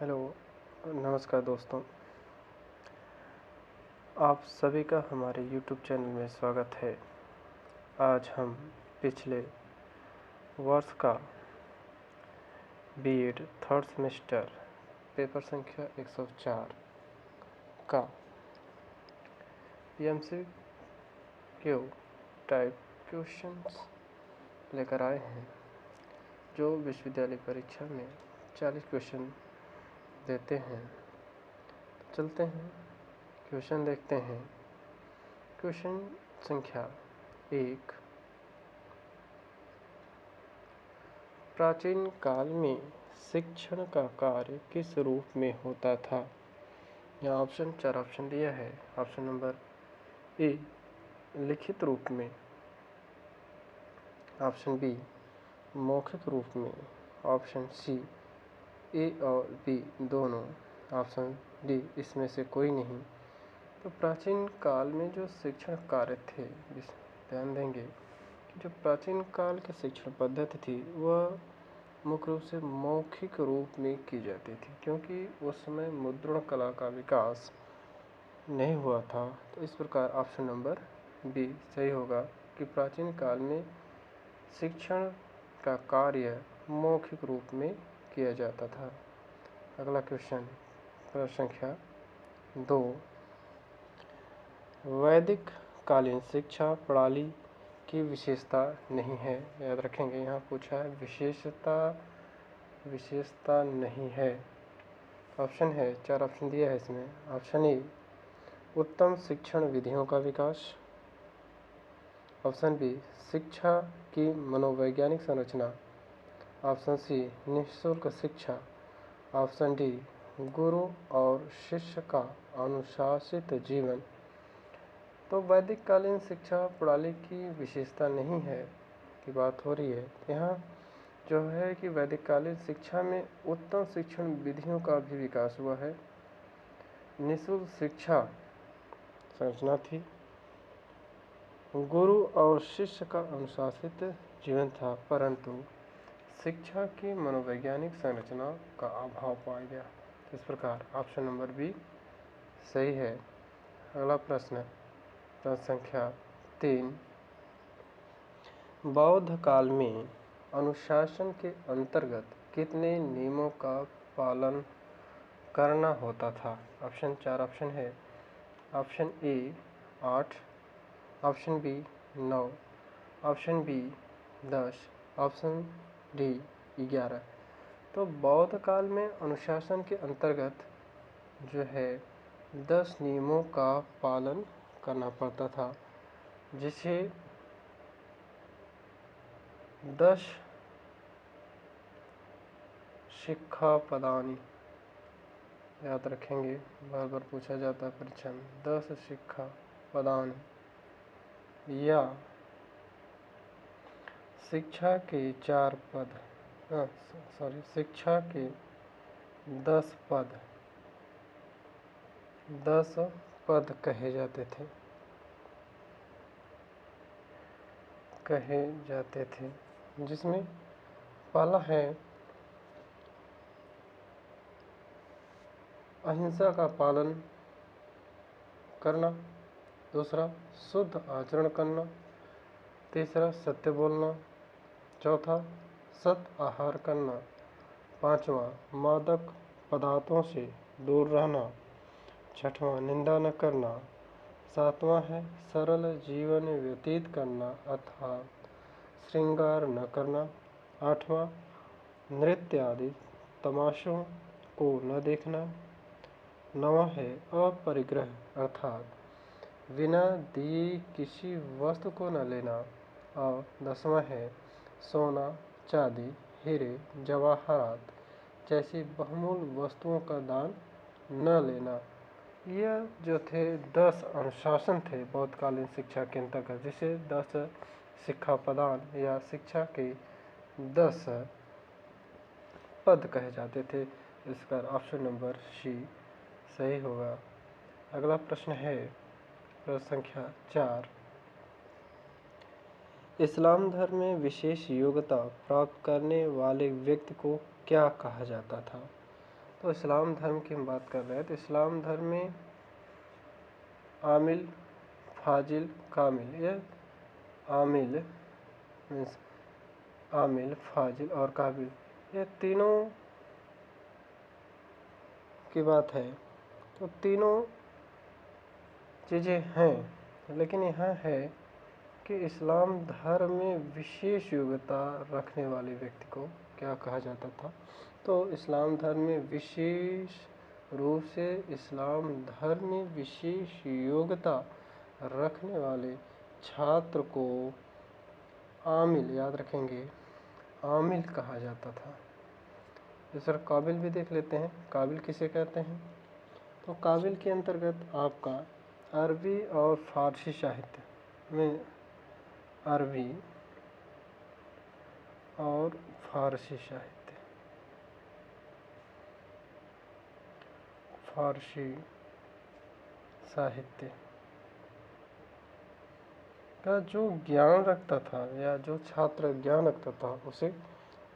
Hello, नमस्कार दोस्तों। आप सभी का हमारे YouTube चैनल में स्वागत है। आज हम पिछले वर्ष का बीएड थर्ड सेमेस्टर पेपर संख्या 104 का एमसीक्यू टाइप क्वेश्चंस लेकर आए हैं, जो विश्वविद्यालय परीक्षा में 40 क्वेश्चन देते हैं। चलते हैं, क्वेश्चन देखते हैं। क्वेश्चन संख्या 1। प्राचीन काल में शिक्षण का कार्य किस रूप में होता था? यहाँ चार ऑप्शन दिया है। ऑप्शन नंबर ए लिखित रूप में, ऑप्शन बी मौखिक रूप में, ऑप्शन सी ए और बी दोनों, ऑप्शन डी इसमें से कोई नहीं। तो प्राचीन काल में जो शिक्षण कार्य थे, ध्यान देंगे कि जो प्राचीन काल की शिक्षण पद्धति थी वह मुख्य रूप से मौखिक रूप में की जाती थी, क्योंकि उस समय मुद्रण कला का विकास नहीं हुआ था। तो इस प्रकार ऑप्शन नंबर बी सही होगा कि प्राचीन काल में शिक्षण का कार्य मौखिक रूप में किया जाता था। अगला क्वेश्चन, प्रश्न संख्या 2। वैदिक कालीन शिक्षा प्रणाली की विशेषता नहीं है। याद रखेंगे, यहाँ पूछा है विशेषता नहीं है। ऑप्शन है, 4 ऑप्शन दिया है इसमें। ऑप्शन ए उत्तम शिक्षण विधियों का विकास, ऑप्शन बी शिक्षा की मनोवैज्ञानिक संरचना, ऑप्शन सी निःशुल्क शिक्षा, ऑप्शन डी गुरु और शिष्य का अनुशासित जीवन। तो वैदिक कालीन शिक्षा प्रणाली की विशेषता नहीं है की बात हो रही है। यहाँ जो है कि वैदिक कालीन शिक्षा में उत्तम शिक्षण विधियों का भी विकास हुआ है, निःशुल्क शिक्षा संरचना थी, गुरु और शिष्य का अनुशासित जीवन था, परंतु शिक्षा की मनोवैज्ञानिक संरचना का अभाव पाया गया। इस प्रकार ऑप्शन नंबर बी सही है। अगला प्रश्न संख्या 3। बौद्ध काल में अनुशासन के अंतर्गत कितने नियमों का पालन करना होता था? ऑप्शन 4 ऑप्शन है। Option A 8, option B 9, option B 10, option D 11। तो बौद्ध काल में अनुशासन के अंतर्गत जो है 10 नियमों का पालन करना पड़ता था, जिसे 10 शिक्षापदानी, याद रखेंगे, बार बार पूछा जाता है परीक्षा में। 10 शिक्षापदानी या शिक्षा के 4 पद, शिक्षा के 10 पद कहे जाते थे, जिसमें पहला है अहिंसा का पालन करना, दूसरा शुद्ध आचरण करना, तीसरा सत्य बोलना, चौथा सत आहार करना, पांचवा मादक पदार्थों से दूर रहना, छठवां निंदा न करना, सातवां है सरल जीवन व्यतीत करना अर्थात श्रृंगार न करना, आठवां नृत्य आदि तमाशों को न देखना, नवा है अपरिग्रह अर्थात बिना दिए किसी वस्तु को न लेना, और 10वां है सोना, चांदी, हीरे, जवाहरात जैसी बहुमूल्य वस्तुओं का दान न लेना। यह जो थे 10 अनुशासन थे बौद्धकालीन शिक्षा के अंतर्गत, जिसे 10 शिक्षापदान या शिक्षा के 10 पद कहे जाते थे। इसका ऑप्शन नंबर सी सही होगा। अगला प्रश्न है प्रश्न संख्या 4। इस्लाम धर्म में विशेष योग्यता प्राप्त करने वाले व्यक्ति को क्या कहा जाता था? तो इस्लाम धर्म की हम बात कर रहे हैं, तो इस्लाम धर्म में आमिल, फाजिल, कामिल, ये आमिल मीन्स आमिल, फाजिल और काबिल, ये तीनों की बात है। तो तीनों चीज़ें हैं, लेकिन यहाँ है कि इस्लाम धर्म में विशेष योग्यता रखने वाले व्यक्ति को क्या कहा जाता था। तो इस्लाम धर्म में विशेष रूप से इस्लाम धर्म में विशेष योग्यता रखने वाले छात्र को आमिल, याद रखेंगे, आमिल कहा जाता था। दूसरा काबिल भी देख लेते हैं, काबिल किसे कहते हैं। तो काबिल के अंतर्गत आपका अरबी और फारसी साहित्य में, अरबी और फारसी साहित्य, फारसी साहित्य का जो ज्ञान रखता था या जो छात्र ज्ञान रखता था उसे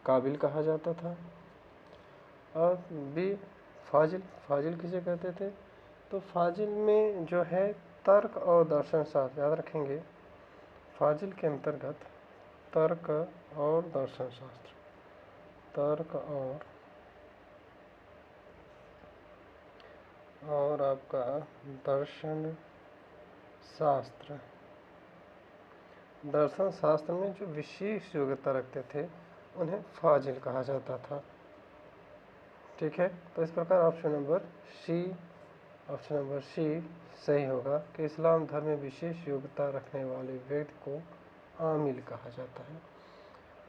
काबिल कहा जाता था। और बी फाजिल, फाजिल किसे कहते थे। तो फाजिल में जो है तर्क और दर्शन शास्त्र, याद रखेंगे, फाजिल के अंतर्गत तर्क और दर्शन शास्त्र, तर्क और आपका दर्शन शास्त्र, दर्शन शास्त्र में जो विशेष योग्यता रखते थे उन्हें फाजिल कहा जाता था। ठीक है, तो इस प्रकार ऑप्शन नंबर सी सही होगा कि इस्लाम धर्म में विशेष योग्यता रखने वाले व्यक्ति को आमिल कहा जाता है।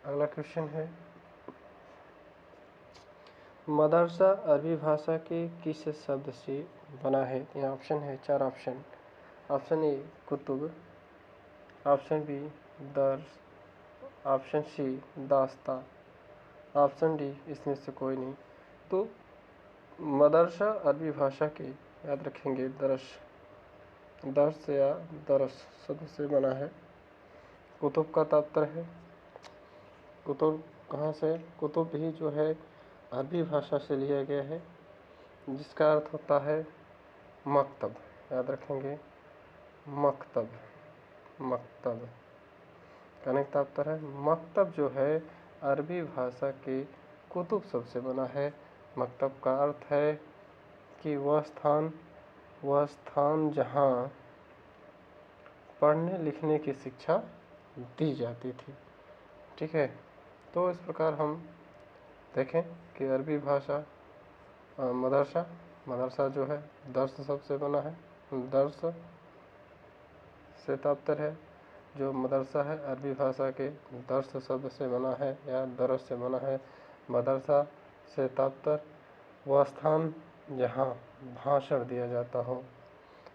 अगला क्वेश्चन है, मदरसा अरबी भाषा के किस शब्द से बना है। यहाँ ऑप्शन है, 4 option. Option A Qutub, option B दर्स, ऑप्शन सी दास्ता, ऑप्शन डी इसमें से कोई नहीं। तो मदरसा अरबी भाषा के, याद रखेंगे, दर्स या दरस शब्द से बना है। कुतुब का तात्पर्य है, कुतुब कहाँ से, कुतुब ही जो है अरबी भाषा से लिया गया है, जिसका अर्थ होता है मकतब, याद रखेंगे, मकतब, मकतब कहने का तात्पर्य है मकतब जो है अरबी भाषा के कुतुब शब्द से बना है। मकतब का अर्थ है कि वह स्थान जहाँ पढ़ने लिखने की शिक्षा दी जाती थी। ठीक है, तो इस प्रकार हम देखें कि अरबी भाषा मदरसा जो है दर्स शब्द से बना है, दर्स से तात्पर्य है, जो मदरसा है अरबी भाषा के दर्स शब्द से बना है या दरस से बना है। मदरसा से तात्पर्य वह स्थान जहाँ भाषण दिया जाता हो।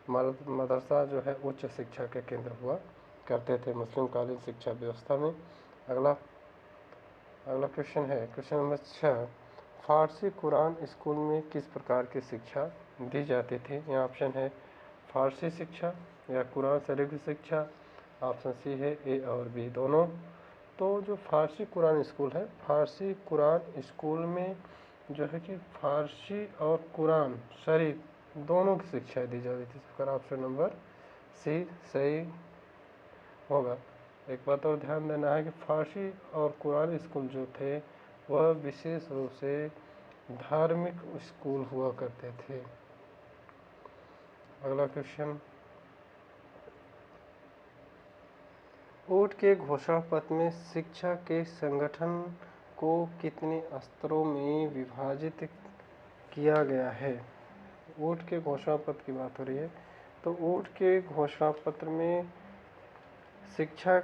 मदरसा जो है उच्च शिक्षा के केंद्र हुआ करते थे मुस्लिम कालीन शिक्षा व्यवस्था में। अगला क्वेश्चन है, क्वेश्चन नंबर 6, फारसी कुरान स्कूल में किस प्रकार की शिक्षा दी जाती थी। यहाँ ऑप्शन है फारसी शिक्षा या कुरान शरीफ शिक्षा, ऑप्शन सी है ए और बी दोनों। तो जो फारसी कुरान स्कूल है, फारसी कुरान स्कूल में जो है कि फारसी और कुरान शरीफ दोनों की शिक्षा दी जाती थी। इसका ऑप्शन नंबर सी सही होगा। एक बात और ध्यान देना है कि फारसी और कुरान स्कूल जो थे वह विशेष रूप से धार्मिक स्कूल हुआ करते थे। अगला क्वेश्चन, ऊट के घोषणा पत्र में शिक्षा के संगठन को कितने स्तरों में विभाजित किया गया है। ऊट के घोषणा पत्र की बात हो रही है, तो ऊट के घोषणा पत्र में शिक्षा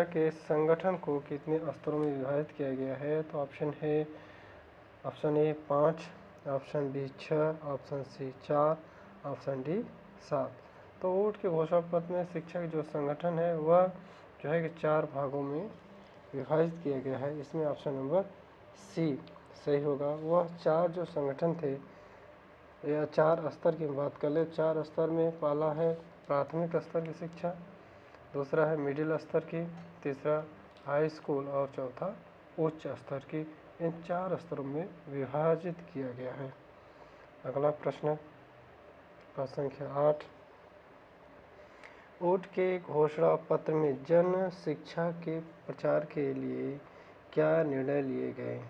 के संगठन को कितने स्तरों में विभाजित किया गया है। तो ऑप्शन है, option A 5, option B 6, option C 4, option D 7। तो ऊट के घोषणा पत्र में शिक्षा के जो संगठन है वह जो है कि 4 भागों में विभाजित किया गया है। इसमें ऑप्शन नंबर सी सही होगा। वह 4 जो संगठन थे या 4 स्तर की बात कर ले, 4 स्तर में पहला है प्राथमिक स्तर की शिक्षा, दूसरा है मिडिल स्तर की, तीसरा हाई स्कूल और चौथा उच्च स्तर की इन 4 स्तरों में विभाजित किया गया है। अगला प्रश्न संख्या 8, ऊट के घोषणा पत्र में जन शिक्षा के प्रचार के लिए क्या निर्णय लिए गए?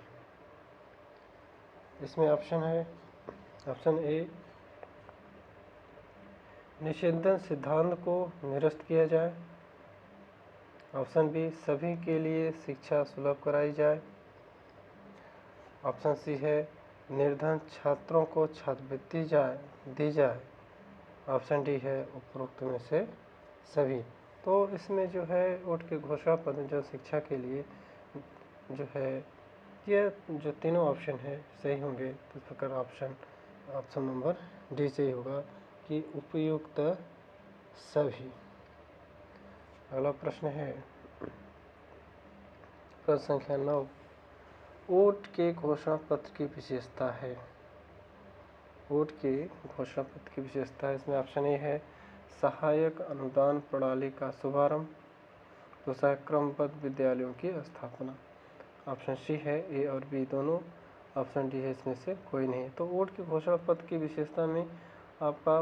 इसमें ऑप्शन है, ऑप्शन ए, निषेधन सिद्धांत को निरस्त किया जाए। ऑप्शन बी, सभी के लिए शिक्षा सुलभ कराई जाए। ऑप्शन सी है, निर्धन छात्रों को छात्रवृत्ति दी जाए। ऑप्शन डी है, उपरोक्त में से सभी। तो इसमें जो है ऊट के घोषणा पत्र जो शिक्षा के लिए जो है, ये जो तीनों ऑप्शन है सही होंगे। तो इस प्रकार ऑप्शन नंबर डी सही होगा कि उपयुक्त सभी। अगला प्रश्न है प्रश्न संख्या 9, ऊट के घोषणा पत्र की विशेषता है। ऊट के घोषणा पत्र की विशेषता है, इसमें ऑप्शन ए है, सहायक अनुदान प्रणाली का शुभारंभ। दूसरा, क्रमबद्ध विद्यालयों की स्थापना। ऑप्शन सी है ए और बी दोनों। ऑप्शन डी है इसमें से कोई नहीं। तो ऊट के घोषणा पत्र की विशेषता में आपका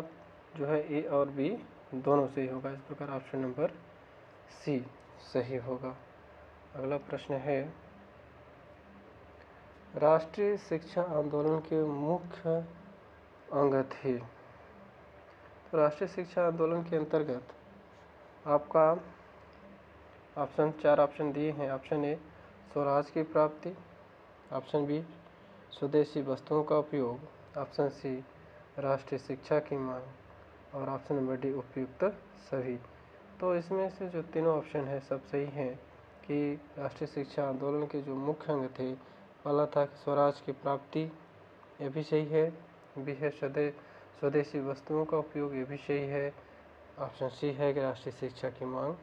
जो है ए और बी दोनों सही होगा। इस प्रकार ऑप्शन नंबर सी सही होगा। अगला प्रश्न है, राष्ट्रीय शिक्षा आंदोलन के मुख्य अंग थे। तो राष्ट्रीय शिक्षा आंदोलन के अंतर्गत आपका ऑप्शन 4 ऑप्शन दिए हैं। ऑप्शन ए, स्वराज की प्राप्ति। ऑप्शन बी, स्वदेशी वस्तुओं का उपयोग। ऑप्शन सी, राष्ट्रीय शिक्षा की मांग। और ऑप्शन नंबर डी, उपयुक्त सभी। तो इसमें से जो तीनों ऑप्शन है सब सही हैं कि राष्ट्रीय शिक्षा आंदोलन के जो मुख्य अंग थे, पहला था स्वराज की प्राप्ति, ये भी सही है। बी है स्वदेशी वस्तुओं का उपयोग, ये भी सही है। ऑप्शन सी है कि राष्ट्रीय शिक्षा की मांग,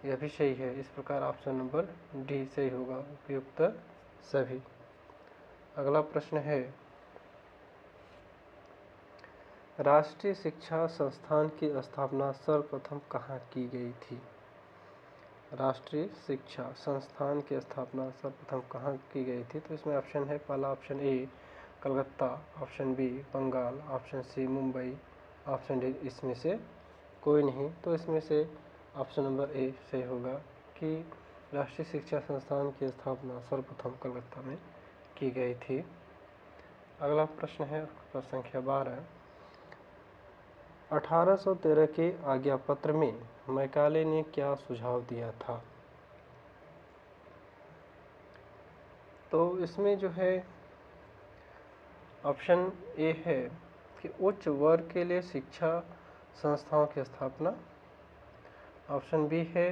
यह भी सही है। इस प्रकार ऑप्शन नंबर डी सही होगा, उपयुक्त सभी। अगला प्रश्न है, राष्ट्रीय शिक्षा संस्थान की स्थापना सर्वप्रथम कहाँ की गई थी? राष्ट्रीय शिक्षा संस्थान की स्थापना सर्वप्रथम कहाँ की गई थी? तो इसमें ऑप्शन है, पहला option A Calcutta, option B Bengal, option C Mumbai, option D इसमें से कोई नहीं। तो इसमें से ऑप्शन नंबर ए सही होगा कि राष्ट्रीय शिक्षा संस्थान की स्थापना सर्वप्रथम कलकत्ता में की गई थी। अगला प्रश्न है प्रश्न संख्या 12, 1813 के आज्ञा पत्र में मैकाले ने क्या सुझाव दिया था? तो इसमें जो है ऑप्शन ए है कि उच्च वर्ग के लिए शिक्षा संस्थाओं की स्थापना। ऑप्शन बी है,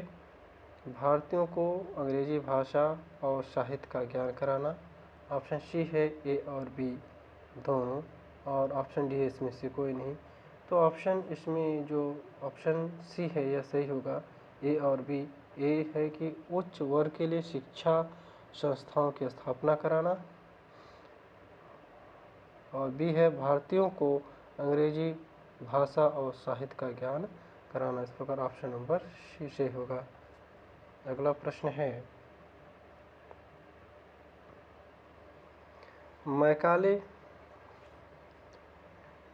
भारतीयों को अंग्रेजी भाषा और साहित्य का ज्ञान कराना। ऑप्शन सी है ए और बी दोनों। और ऑप्शन डी है इसमें से कोई नहीं। तो ऑप्शन इसमें जो ऑप्शन सी है यह सही होगा, ए और बी। ए है कि उच्च वर्ग के लिए शिक्षा संस्थाओं की स्थापना कराना, और बी है भारतीयों को अंग्रेजी भाषा और साहित्य का ज्ञान कराना। इस प्रकार ऑप्शन नंबर सी सही होगा। अगला प्रश्न है,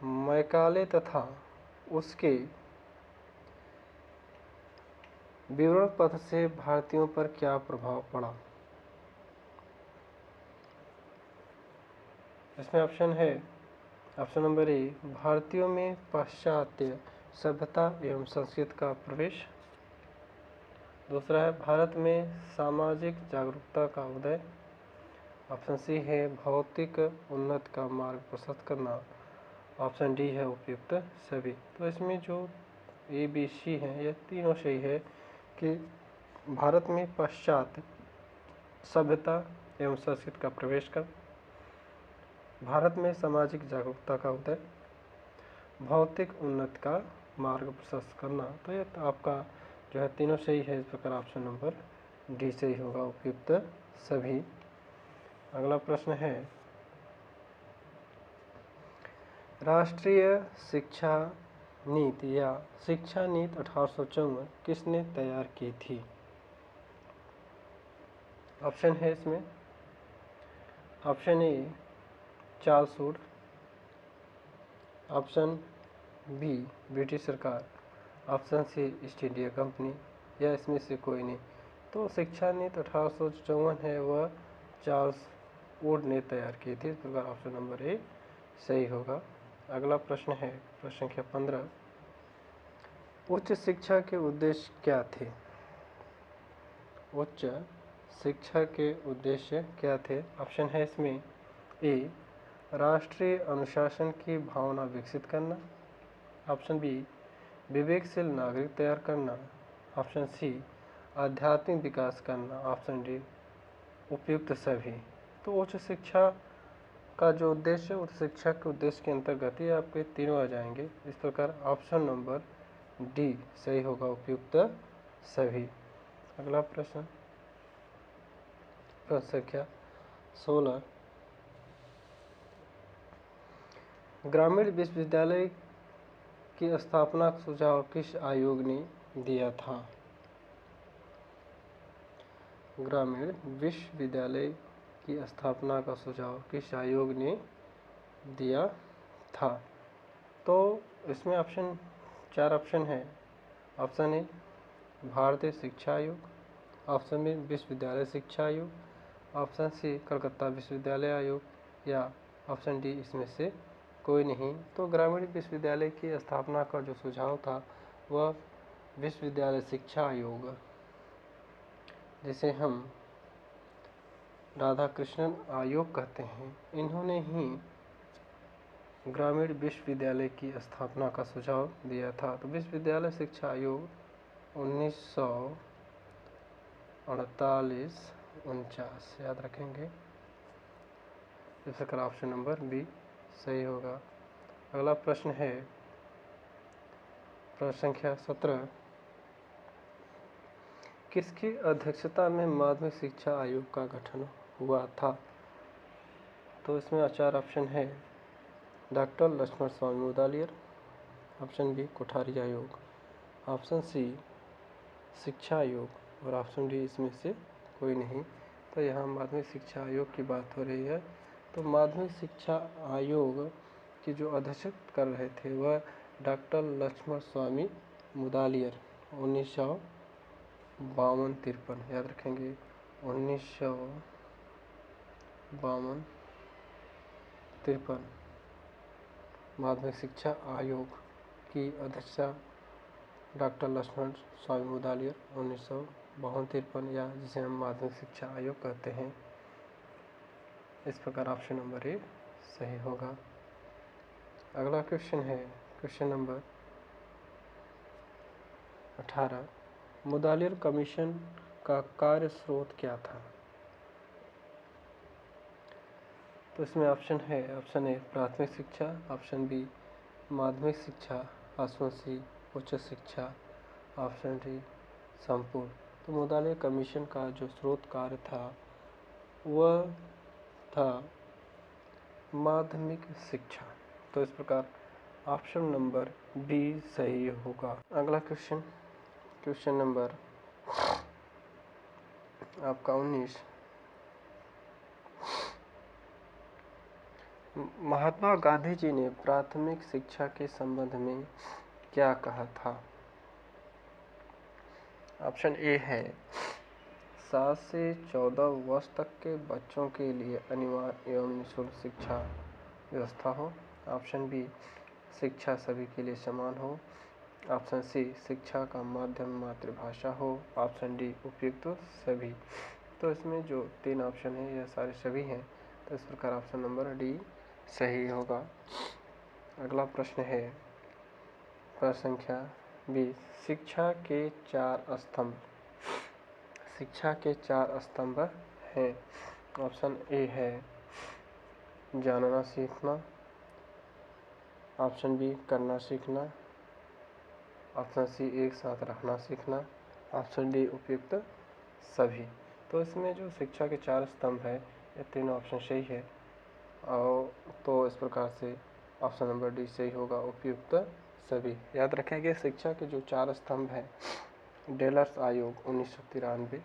मैकाले तथा उसके विवरण पत्र से भारतीयों पर क्या प्रभाव पड़ा? इसमें ऑप्शन है, ऑप्शन नंबर ए, भारतीयों में पाश्चात्य सभ्यता एवं संस्कृति का प्रवेश। दूसरा है, भारत में सामाजिक जागरूकता का उदय। ऑप्शन सी है, भौतिक उन्नति का मार्ग प्रशस्त करना। ऑप्शन डी है, उपयुक्त सभी। तो इसमें जो ए बी सी हैं यह तीनों सही है कि भारत में पाश्चात्य सभ्यता एवं संस्कृति का प्रवेश कर, भारत में सामाजिक जागरूकता का उदय, भौतिक उन्नति का मार्ग प्रशस्त करना। तो यह आपका जो है तीनों सही है। इस प्रकार ऑप्शन नंबर डी सही होगा, उपयुक्त सभी। अगला प्रश्न है, राष्ट्रीय शिक्षा नीति या शिक्षा नीति 1854 किसने तैयार की थी? ऑप्शन है इसमें, option A Charles Wood, option B British सरकार, option C East India Company, या इसमें से कोई नहीं। तो शिक्षा नीति 1854 है, वह चार्ल्स वुड ने तैयार की थी। इस प्रकार ऑप्शन नंबर ए सही होगा। अगला प्रश्न है प्रश्न संख्या 15, उच्च शिक्षा के उद्देश्य क्या थे? उच्च शिक्षा के उद्देश्य क्या थे? ऑप्शन है इसमें ए राष्ट्रीय अनुशासन की भावना विकसित करना, ऑप्शन बी विवेकशील नागरिक तैयार करना, ऑप्शन सी आध्यात्मिक विकास करना, ऑप्शन डी उपयुक्त सभी। तो उच्च शिक्षा का जो उद्देश्य है, उच्च शिक्षा के उद्देश्य के अंतर्गत ही आपके तीनों आ जाएंगे। इस प्रकार ऑप्शन नंबर डी सही होगा, उपयुक्त सभी। अगला प्रश्न प्रश्न संख्या 16, ग्रामीण विश्वविद्यालय की स्थापना का सुझाव किस आयोग ने दिया था? ग्रामीण विश्वविद्यालय की स्थापना का सुझाव किस आयोग ने दिया था? तो इसमें चार ऑप्शन है। ऑप्शन ए भारतीय शिक्षा आयोग, ऑप्शन बी विश्वविद्यालय शिक्षा आयोग, ऑप्शन सी कलकत्ता विश्वविद्यालय आयोग, या ऑप्शन डी इसमें से कोई नहीं। तो ग्रामीण विश्वविद्यालय की स्थापना का जो सुझाव था वह विश्वविद्यालय शिक्षा आयोग, जिसे हम राधा कृष्णन आयोग कहते हैं, इन्होंने ही ग्रामीण विश्वविद्यालय की स्थापना का सुझाव दिया था। तो विश्वविद्यालय शिक्षा आयोग 1948-49 याद रखेंगे। इस प्रकार ऑप्शन नंबर बी सही होगा। अगला प्रश्न है प्रश्न संख्या 17, किसकी अध्यक्षता में माध्यमिक शिक्षा आयोग का गठन हुआ था? तो इसमें चार ऑप्शन है। डॉक्टर लक्ष्मण स्वामी मुदालियर, ऑप्शन बी कोठारी आयोग, ऑप्शन सी शिक्षा आयोग, और ऑप्शन डी इसमें से कोई नहीं। तो यहाँ माध्यमिक शिक्षा आयोग की बात हो रही है। तो माध्यमिक शिक्षा आयोग की जो अध्यक्ष कर रहे थे वह डॉक्टर लक्ष्मण स्वामी मुदालियर, 1952-53 याद रखेंगे, 1952-53 माध्यमिक शिक्षा आयोग की अध्यक्षता डॉक्टर लक्ष्मण स्वामी मुदालियर, 1952-53, या जिसे हम माध्यमिक शिक्षा आयोग कहते हैं। इस प्रकार ऑप्शन नंबर ए सही होगा। अगला क्वेश्चन है क्वेश्चन नंबर 18, मुदालियर कमीशन का कार्य स्रोत क्या था? तो इसमें ऑप्शन है। ऑप्शन ए प्राथमिक शिक्षा, ऑप्शन बी माध्यमिक शिक्षा, ऑप्शन सी उच्च शिक्षा, ऑप्शन डी संपूर्ण। तो मुदालियर कमीशन का जो स्रोत कार्य था वह था माध्यमिक शिक्षा। तो इस प्रकार ऑप्शन नंबर बी सही होगा। अगला क्वेश्चन नंबर आपका 19, महात्मा गांधी जी ने प्राथमिक शिक्षा के संबंध में क्या कहा था? ऑप्शन ए है 7 से 14 वर्ष तक के बच्चों के लिए अनिवार्य एवं निःशुल्क शिक्षा व्यवस्था हो, ऑप्शन बी शिक्षा सभी के लिए समान हो, ऑप्शन सी शिक्षा का माध्यम मातृभाषा हो, ऑप्शन डी उपयुक्त सभी। तो इसमें जो तीन ऑप्शन है यह सारे सभी हैं। तो इस प्रकार ऑप्शन नंबर डी सही होगा। अगला प्रश्न है प्रश्न संख्या 20, शिक्षा के चार स्तंभ। शिक्षा के चार स्तंभ हैं। ऑप्शन ए है जानना सीखना, ऑप्शन बी करना सीखना, ऑप्शन सी एक साथ रहना सीखना, ऑप्शन डी उपयुक्त सभी। तो इसमें जो शिक्षा के चार स्तंभ है ये तीनों ऑप्शन सही है। और तो इस प्रकार से ऑप्शन नंबर डी सही होगा, उपयुक्त सभी। याद रखेंगे शिक्षा के जो चार स्तंभ हैं, डेलर्स आयोग 1993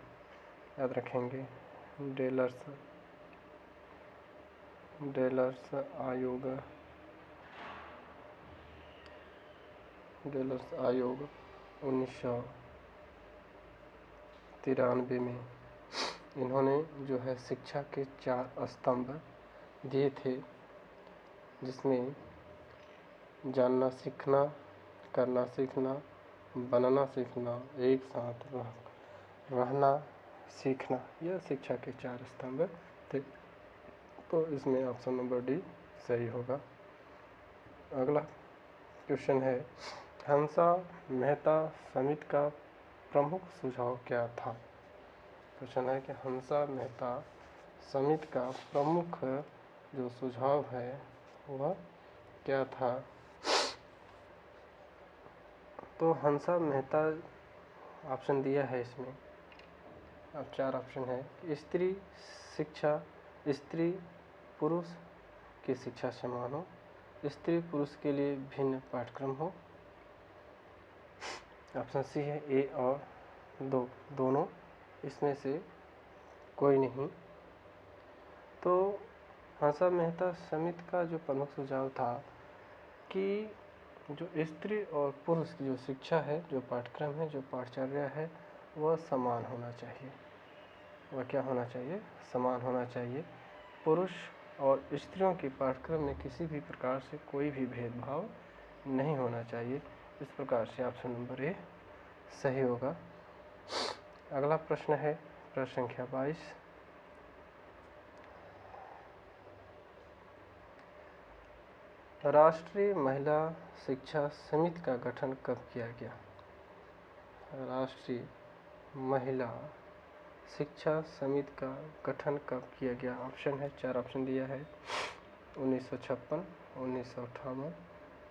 याद रखेंगे, डेलर्स डेलर्स आयोग 1993 में इन्होंने जो है शिक्षा के 4 स्तंभ दिए थे, जिसमें जानना सीखना, करना सीखना, बनना सीखना, एक साथ रहना सीखना, यह शिक्षा के 4 स्तंभ थे। तो इसमें ऑप्शन नंबर डी सही होगा। अगला क्वेश्चन है, हंसा मेहता समिति का प्रमुख सुझाव क्या था? क्वेश्चन है कि हंसा मेहता समिति का प्रमुख जो सुझाव है वह क्या था? तो हंसा मेहता ऑप्शन दिया है इसमें, अब 4 ऑप्शन है। स्त्री शिक्षा, स्त्री पुरुष की शिक्षा समान हो, स्त्री पुरुष के लिए भिन्न पाठ्यक्रम हो। ऑप्शन सी है ए और दोनों, इसमें से कोई नहीं। तो हंसा मेहता समिति का जो प्रमुख सुझाव था कि जो स्त्री और पुरुष की जो शिक्षा है, जो पाठ्यक्रम है, जो पाठचर्या है, वह समान होना चाहिए। वह क्या होना चाहिए? समान होना चाहिए। पुरुष और स्त्रियों के पाठ्यक्रम में किसी भी प्रकार से कोई भी भेदभाव नहीं होना चाहिए। इस प्रकार से ऑप्शन नंबर ए सही होगा। अगला प्रश्न है प्रश्न संख्या 22। राष्ट्रीय महिला शिक्षा समिति का गठन कब किया गया? राष्ट्रीय महिला शिक्षा समिति का गठन कब किया गया? ऑप्शन है, 4 ऑप्शन दिया है। 1956, 1958,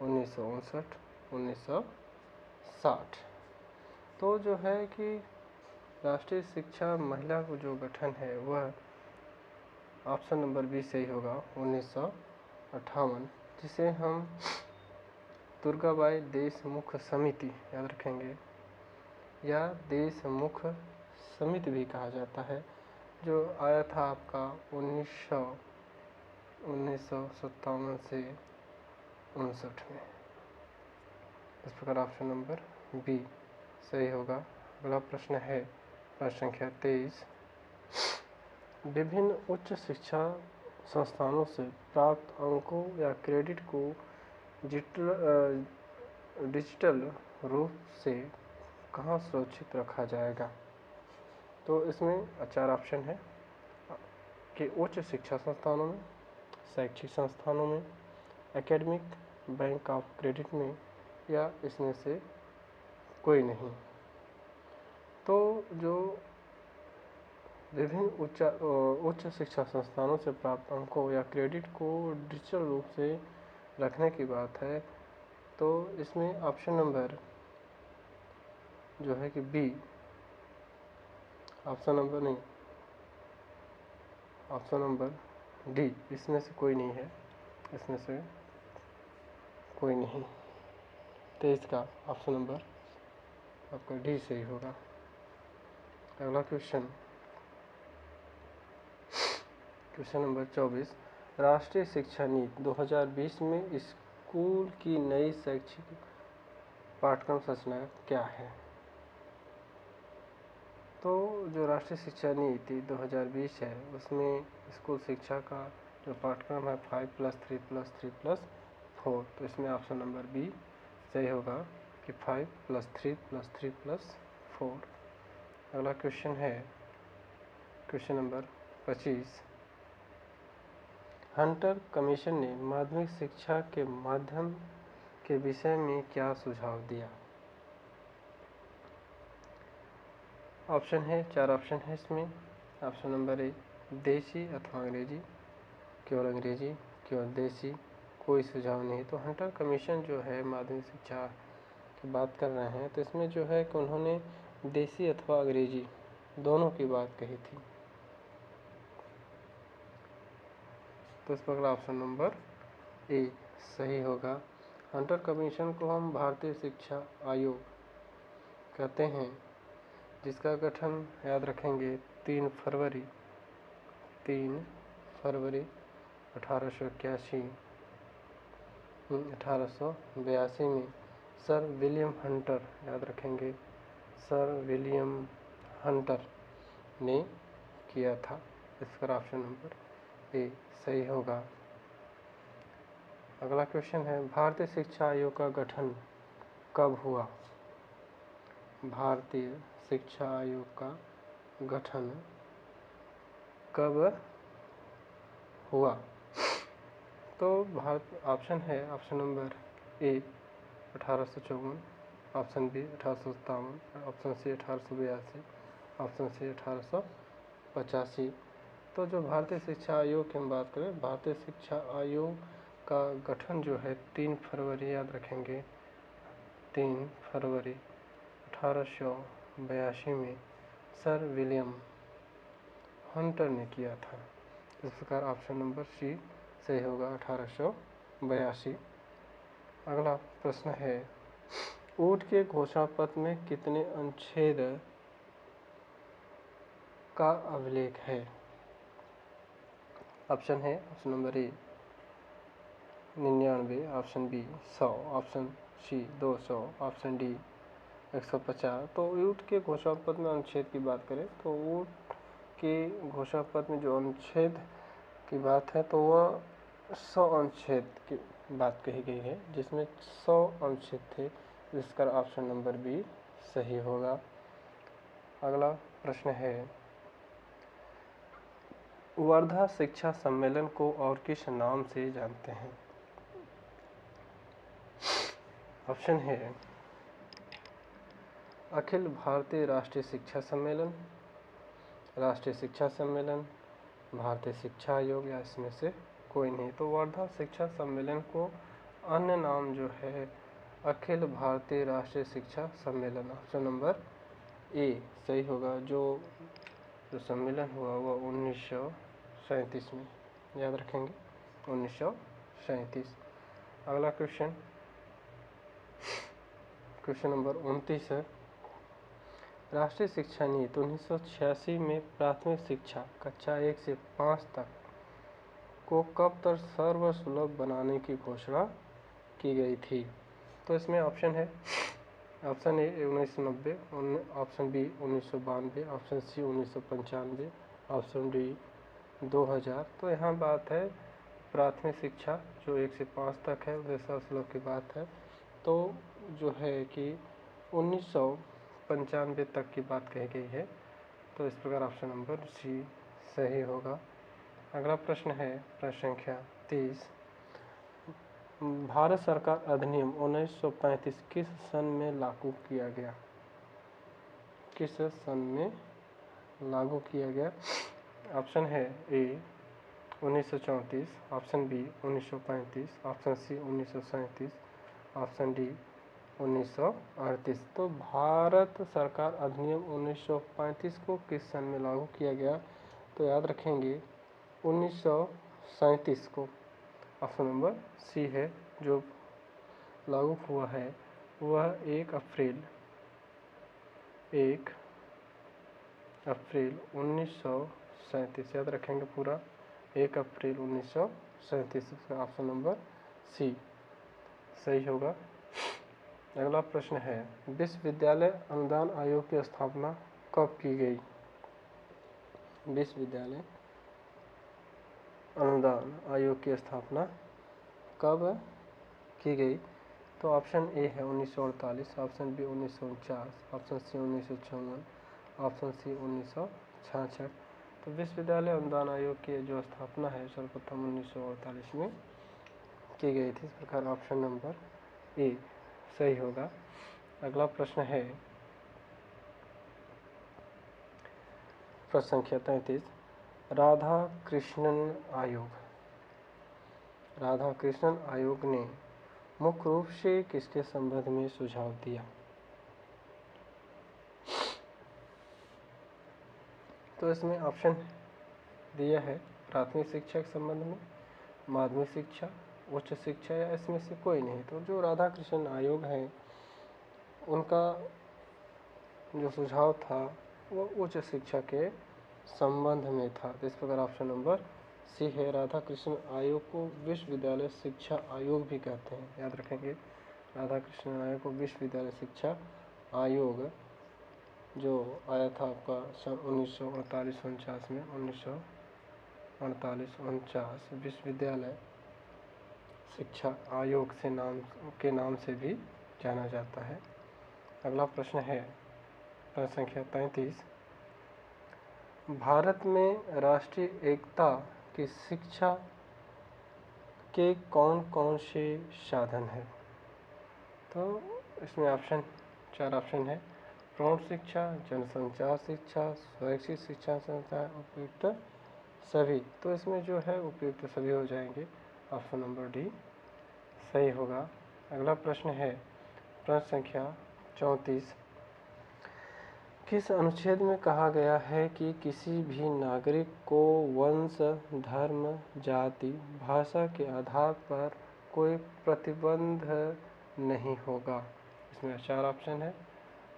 1959, 1960। तो जो है कि राष्ट्रीय शिक्षा महिला को जो गठन है वह ऑप्शन नंबर बी सही होगा, 1958, जिसे हम दुर्गाबाई देशमुख समिति याद रखेंगे, या देशमुख समिति भी कहा जाता है, जो आया था आपका 1957 से 59 में। इस प्रकार ऑप्शन नंबर बी सही होगा। अगला प्रश्न है प्रश्न संख्या 23। विभिन्न उच्च शिक्षा संस्थानों से प्राप्त अंकों या क्रेडिट को डिजिटल रूप से कहाँ सुरक्षित रखा जाएगा? तो इसमें 4 ऑप्शन है कि उच्च शिक्षा संस्थानों में, शैक्षिक संस्थानों में, एकेडमिक बैंक ऑफ क्रेडिट में, या इसमें से कोई नहीं। तो जो विभिन्न उच्च शिक्षा संस्थानों से प्राप्त अंकों या क्रेडिट को डिजिटल रूप से रखने की बात है, तो इसमें ऑप्शन नंबर जो है कि बी, ऑप्शन नंबर डी, इसमें से कोई नहीं है, इसमें से कोई नहीं। तो इसका ऑप्शन नंबर आपका डी सही होगा। अगला क्वेश्चन नंबर 24। राष्ट्रीय शिक्षा नीति 2020 में स्कूल की नई शैक्षिक पाठ्यक्रम संरचना क्या है? तो जो राष्ट्रीय शिक्षा नीति 2020 है उसमें स्कूल शिक्षा का जो पाठ्यक्रम है 5+3+3+4, तो इसमें ऑप्शन नंबर बी सही होगा कि 5+3+3+4। अगला क्वेश्चन है क्वेश्चन नंबर 25। हंटर कमीशन ने माध्यमिक शिक्षा के माध्यम के विषय में क्या सुझाव दिया? ऑप्शन है, 4 ऑप्शन है इसमें। ऑप्शन नंबर ए देसी अथवा अंग्रेजी, केवल अंग्रेजी, केवल देसी, कोई सुझाव नहीं। तो हंटर कमीशन जो है माध्यमिक शिक्षा की बात कर रहे हैं, तो इसमें जो है कि उन्होंने देसी अथवा अंग्रेजी दोनों की बात कही थी। तो इस पर ऑप्शन नंबर ए सही होगा। हंटर कमीशन को हम भारतीय शिक्षा आयोग कहते हैं, जिसका गठन याद रखेंगे 3 फरवरी 1882 1882 में सर विलियम हंटर, याद रखेंगे, सर विलियम हंटर ने किया था। इसका ऑप्शन नंबर ए सही होगा। अगला क्वेश्चन है, भारतीय शिक्षा आयोग का गठन कब हुआ? भारतीय शिक्षा आयोग का गठन कब हुआ? तो भारत ऑप्शन है, option number A 1854, option B 1857, option C 1882, option C 1885। तो जो भारतीय शिक्षा आयोग की हम बात करें, भारतीय शिक्षा आयोग का गठन जो है 3 फरवरी, याद रखेंगे, 3 फरवरी 1882 में सर विलियम हंटर ने किया था। इस प्रकार ऑप्शन नंबर सी सही होगा, 1882। अगला प्रश्न है, ऊट के घोषणा पत्र में कितने अनुच्छेद का अभिलेख है? ऑप्शन है, option number A 99, option B 100, option C 200, option D 150। तो ऊट के घोषणा पत्र में अनुच्छेद की बात करें तो ऊट के घोषणा पत्र में जो अनुच्छेद की बात है तो वह 100 अनुच्छेद की बात कही गई है, जिसमें 100 अनुच्छेद थे। इसका ऑप्शन नंबर बी सही होगा। अगला प्रश्न है, वर्धा शिक्षा सम्मेलन को और किस नाम से जानते हैं? ऑप्शन है, अखिल भारतीय राष्ट्रीय शिक्षा सम्मेलन, राष्ट्रीय शिक्षा सम्मेलन, भारतीय शिक्षा आयोग, या इसमें से कोई नहीं। तो वर्धा शिक्षा सम्मेलन को अन्य नाम जो है अखिल भारतीय राष्ट्रीय शिक्षा सम्मेलन, ऑप्शन नंबर ए सही होगा। जो सम्मेलन हुआ वह 1937 में, याद रखेंगे, 1937। अगला क्वेश्चन नंबर 29 है, राष्ट्रीय शिक्षा नीति 1986 में प्राथमिक शिक्षा कक्षा 1 से 5 तक को कब तक सर्वसुलभ बनाने की घोषणा की गई थी? तो इसमें ऑप्शन है, option A 1990, option B 1992, option C 1995, option D 2000। तो यहाँ बात है प्राथमिक शिक्षा जो 1 से 5 तक है, उसे सर्वसुलभ की बात है, तो जो है कि 1995 तक की बात कही गई है। तो इस प्रकार ऑप्शन नंबर सी सही होगा। अगला प्रश्न है, प्रश्न संख्या 30, भारत सरकार अधिनियम 1935 किस सन में लागू किया गया? किस सन में लागू किया गया? ऑप्शन है A 1934, option B 1935, option C 1937, option D 1938। तो भारत सरकार अधिनियम 1935 को किस सन में लागू किया गया? तो याद रखेंगे 1937 को, ऑप्शन नंबर सी है। जो लागू हुआ है वह 1 अप्रैल 1937, याद रखेंगे पूरा, 1 अप्रैल 1937। ऑप्शन नंबर सी सही होगा। अगला प्रश्न है, विश्वविद्यालय अनुदान आयोग की स्थापना कब की गई? विश्वविद्यालय अनुदान आयोग की स्थापना कब की गई? तो ऑप्शन ए है 1948, option B 1949, option C 1954, option C 1966। तो विश्वविद्यालय अनुदान आयोग की जो स्थापना है सर्वप्रथम 1948 में की गई थी। इस प्रकार ऑप्शन नंबर ए सही होगा। अगला प्रश्न है, प्रश्न संख्या 33, राधा कृष्णन आयोग ने मुख्य रूप से किसके संबंध में सुझाव दिया? तो इसमें ऑप्शन दिया है प्राथमिक शिक्षा के संबंध में, माध्यमिक शिक्षा, उच्च शिक्षा, या इसमें से कोई नहीं। तो जो राधा कृष्णन आयोग है उनका जो सुझाव था वो उच्च शिक्षा के संबंध में था। तो इस प्रकार ऑप्शन नंबर सी है राधा कृष्ण आयोग को विश्वविद्यालय शिक्षा आयोग भी कहते हैं, याद रखेंगे। राधा कृष्ण आयोग को विश्वविद्यालय शिक्षा आयोग जो आया था आपका सन 1948-49 में, 1948-49 विश्वविद्यालय शिक्षा आयोग से नाम से भी जाना जाता है। अगला प्रश्न है प्रश्न संख्या 33। भारत में राष्ट्रीय एकता की शिक्षा के कौन कौन से साधन हैं? तो इसमें चार ऑप्शन है। प्रौढ़ शिक्षा, जनसंचार शिक्षा, स्वैच्छिक शिक्षा संस्था, उपयुक्त सभी। तो इसमें जो है उपयुक्त सभी हो जाएंगे, ऑप्शन नंबर डी सही होगा। अगला प्रश्न है प्रश्न संख्या 34। किस अनुच्छेद में कहा गया है कि किसी भी नागरिक को वंश, धर्म, जाति, भाषा के आधार पर कोई प्रतिबंध नहीं होगा? इसमें चार ऑप्शन है।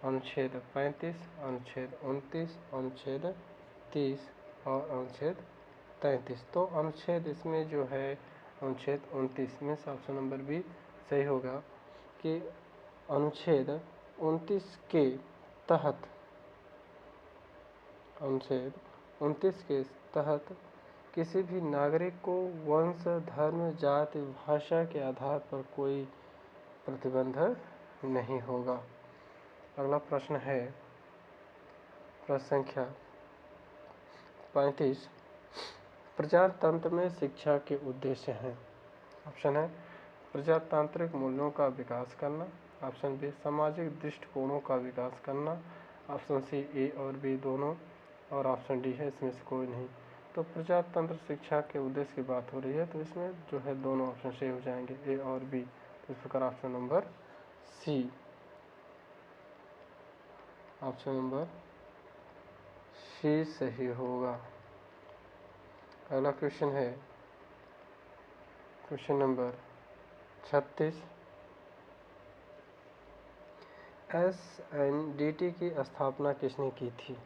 अनुच्छेद 35, अनुच्छेद 29, अनुच्छेद 30 और अनुच्छेद 33। तो अनुच्छेद इसमें जो है अनुच्छेद 29 में ऑप्शन नंबर बी सही होगा कि अनुच्छेद 29 के तहत अनुच्छेद 29 के तहत किसी भी नागरिक को वंश, धर्म, जाति, भाषा के आधार पर कोई प्रतिबंध नहीं होगा। अगला प्रश्न है प्रश्न संख्या 35। प्रजातंत्र में शिक्षा के उद्देश्य हैं। ऑप्शन है प्रजातांत्रिक मूल्यों का विकास करना, ऑप्शन बी सामाजिक दृष्टिकोणों का विकास करना, ऑप्शन सी ए और बी दोनों, और ऑप्शन डी है इसमें से कोई नहीं। तो प्रजातंत्र शिक्षा के उद्देश्य की बात हो रही है, तो इसमें जो है दोनों ऑप्शन सही हो जाएंगे, ए और बी। तो इस प्रकार ऑप्शन नंबर सी सही होगा। अगला क्वेश्चन है क्वेश्चन नंबर 36। SNDT की स्थापना किसने की थी?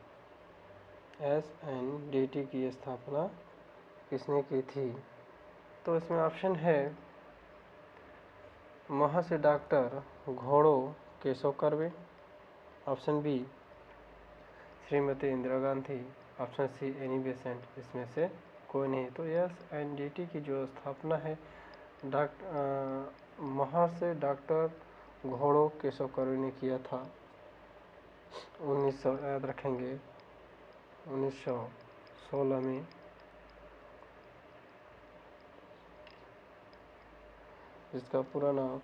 SNDT की स्थापना किसने की थी? तो इसमें ऑप्शन है महर्षि डॉक्टर घोड़ो Keshav Karve, option B Shrimati Indira Gandhi, option C Annie Besant. इसमें से कोई नहीं। तो SNDT की जो स्थापना है महर्षि डॉक्टर घोड़ो केशव कर्वे ने किया था 1900, याद रखेंगे 1916 में। जिसका पूरा नाम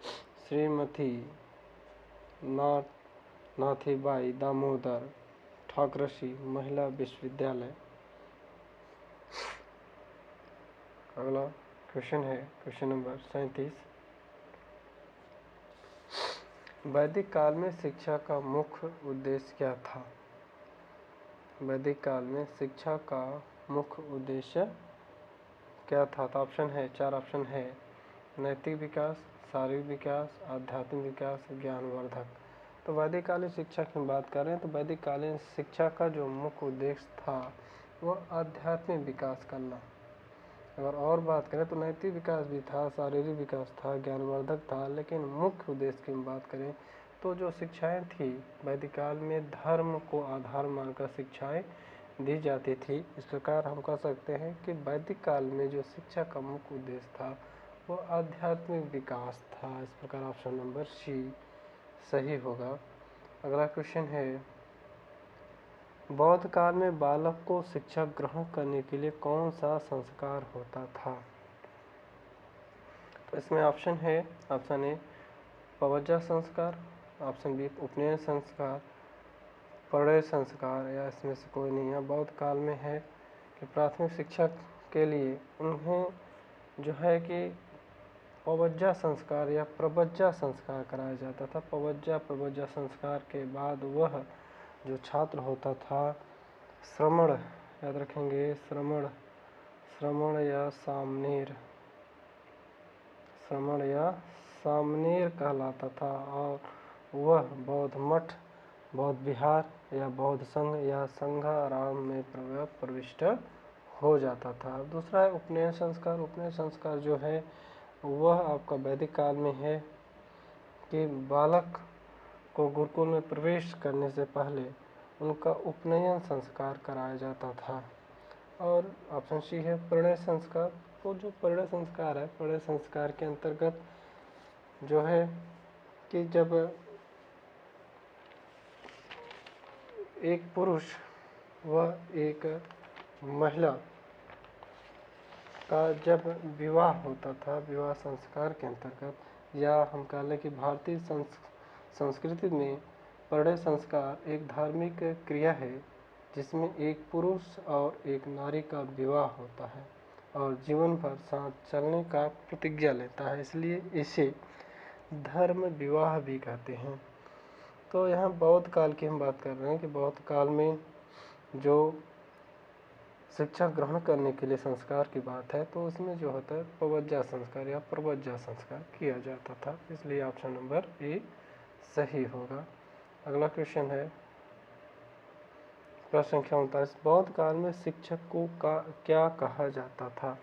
श्रीमती नाथीबाई दामोदर ठाकरसी महिला विश्वविद्यालय। अगला क्वेश्चन है क्वेश्चन नंबर 37। वैदिक काल में शिक्षा का मुख्य उद्देश्य क्या था? वैदिक काल में शिक्षा का मुख्य उद्देश्य क्या था? तो ऑप्शन है चार ऑप्शन है। नैतिक विकास, शारीरिक विकास, आध्यात्मिक विकास, ज्ञानवर्धक। तो वैदिक कालीन शिक्षा की बात कर रहे हैं, तो वैदिक कालीन शिक्षा का जो मुख्य उद्देश्य था वह आध्यात्मिक विकास करना। अगर और बात करें तो नैतिक विकास भी था, शारीरिक विकास था, ज्ञानवर्धक था, लेकिन मुख्य उद्देश्य की बात करें तो जो शिक्षाएं थी वैदिक काल में धर्म को आधार मानकर शिक्षाएं दी जाती थी। इस प्रकार हम कह सकते हैं कि वैदिक काल में जो शिक्षा का मुख्य उद्देश्य था वो आध्यात्मिक विकास था। इस प्रकार ऑप्शन नंबर सी सही होगा। अगला क्वेश्चन है बौद्ध काल में बालक को शिक्षा ग्रहण करने के लिए कौन सा संस्कार होता था? तो इसमें ऑप्शन है ऑप्शन ए पवज्जा संस्कार, ऑप्शन बी उपनयन संस्कार, परिणय संस्कार, या इसमें से कोई नहीं है। बौद्ध काल में है कि प्राथमिक शिक्षा के लिए उन्हें जो है कि पवज्जा संस्कार या प्रवज्जा संस्कार कराया जाता था। प्रवज्जा संस्कार के बाद वह जो छात्र होता था श्रमण, याद रखेंगे श्रमण या सामनेर कहलाता था, और वह बौद्ध मठ, बौद्ध विहार या बौद्ध संघ या संघाराम में प्रविष्ट हो जाता था। दूसरा है उपनयन संस्कार। उपनयन संस्कार जो है वह आपका वैदिक काल में है कि बालक को गुरुकुल में प्रवेश करने से पहले उनका उपनयन संस्कार कराया जाता था। और ऑप्शन सी है परिणय संस्कार। तो जो परिणय संस्कार है, परिणय संस्कार के अंतर्गत जो है कि जब एक पुरुष व एक महिला का जब विवाह होता था, विवाह संस्कार के अंतर्गत, या हम कह लें कि भारतीय संस्कृति में परिणय संस्कार एक धार्मिक क्रिया है जिसमें एक पुरुष और एक नारी का विवाह होता है और जीवन भर साथ चलने का प्रतिज्ञा लेता है, इसलिए इसे धर्म विवाह भी कहते हैं। तो यहाँ बौद्ध काल की हम बात कर रहे हैं कि बौद्ध काल में जो शिक्षा ग्रहण करने के लिए संस्कार की बात है तो उसमें जो होता है पवज्जा संस्कार या प्रवज्जा संस्कार किया जाता था, इसलिए ऑप्शन नंबर ए सही होगा। अगला क्वेश्चन है प्रश्न संख्या 39। बौद्ध काल में शिक्षक को क्या कहा जाता था?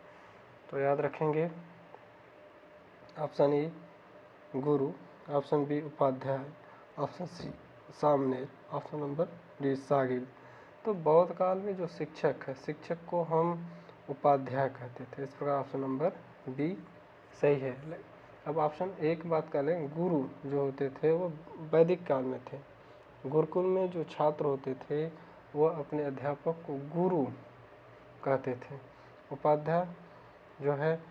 तो याद रखेंगे ऑप्शन ए गुरु, ऑप्शन बी उपाध्याय, ऑप्शन सी सामनेर, ऑप्शन नंबर डी शागिर्द। तो बौद्ध काल में जो शिक्षक है, शिक्षक को हम उपाध्याय कहते थे, इस प्रकार ऑप्शन नंबर बी सही है। अब ऑप्शन ए की बात कर लें, गुरु जो होते थे वो वैदिक काल में थे। गुरुकुल में जो छात्र होते थे वह अपने अध्यापक को गुरु कहते थे। उपाध्याय जो है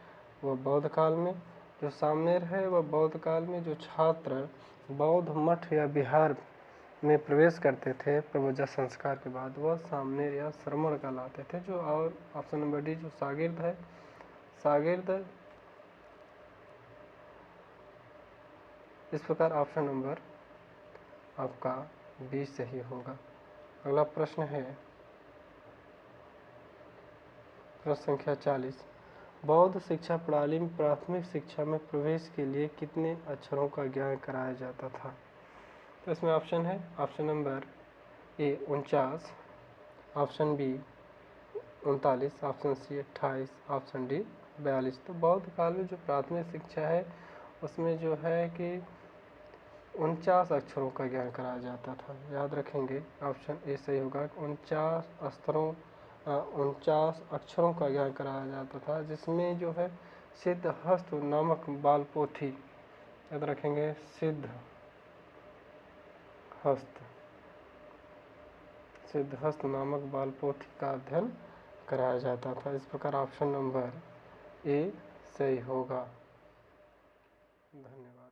वह बौद्ध काल में, जो सामनेर है वह बौद्ध काल में जो छात्र बौद्ध मठ या विहार में प्रवेश करते थे प्रवज्जा संस्कार के बाद, वह सामनेर या श्रमण कहलाते थे। जो और ऑप्शन नंबर डी जो शागिर्द है, शागिर्द, इस प्रकार ऑप्शन नंबर आपका बी सही होगा। अगला प्रश्न है प्रश्न संख्या 40। बौद्ध शिक्षा प्रणाली में प्राथमिक शिक्षा में प्रवेश के लिए कितने अक्षरों का ज्ञान कराया जाता था? तो इसमें ऑप्शन है, option number A 49, option B 39, option C 28, option D 42। तो बौद्ध काल में जो प्राथमिक शिक्षा है उसमें जो है कि 49 अक्षरों का ज्ञान कराया जाता था। याद रखेंगे ऑप्शन ए सही होगा। 49 अक्षरों का ज्ञान कराया जाता था, जिसमें जो है सिद्धहस्त नामक बाल पोथी, याद रखेंगे सिद्धहस्त नामक बाल पोथी का अध्ययन कराया जाता था। इस प्रकार ऑप्शन नंबर ए सही होगा। धन्यवाद।